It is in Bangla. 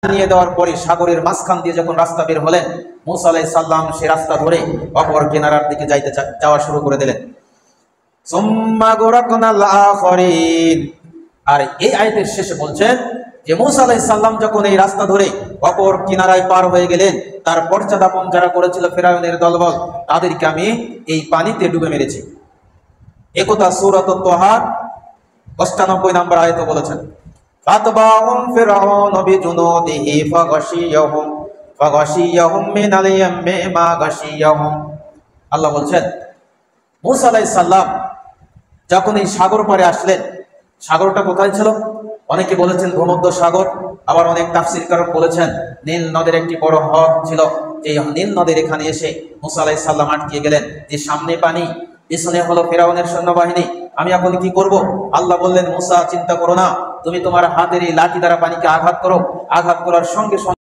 নিয়ে দেওয়ার পরে সাগরের মাঝখান দিয়ে যখন রাস্তা বের হলেন, মূসা আলাইহিস সালাম সে রাস্তা ধরে অপর কিনারার দিকে যাওয়া শুরু করে দিলেন। সুম্মা গুরাকনাল আখিরিন। আর এই আয়াতের শেষে বলছেন যে মূসা আলাইহিস সালাম যখন এই রাস্তা ধরে অপর কিনারায় পার হয়ে গেলেন, তার পশ্চাদাপন যারা করেছিল ফিরআউনের দলবল, তাদেরকে আমি এই পানিতে ডুবে মেরেছি। একথা সূরাত তাহার ৯৫ নম্বর আয়াতে বলেছেন। ফাতবাহুম ফিরআউন বিজুনুদিহি ফাগাশিয়াহুম মিনাল ইয়াম্মি মা গাশিয়াহুম। আল্লাহ বলছেন মূসা আলাইহিস সালাম যখন এই সাগর পারে আসলেন, সাগরটা কোথায় ছিল? অনেকে বলেছেন ভূমধ্য সাগর, আবার অনেক তাফসীরকারক বলেছেন নীল নদের একটি বড় হ্রদ ছিল। এই নীল নদের এখানে এসে মূসা আলাইহিস সালাম আটকে গেলেন যে সামনে পানি, পিছনে হলো ফিরআউনের সৈন্যবাহিনী, আমি এখন কি করব? আল্লাহ বললেন মূসা চিন্তা করো না, তুমি তোমার হাতের এই লাঠি দ্বারা পানিকে আঘাত করো, আঘাত করার সঙ্গে সঙ্গে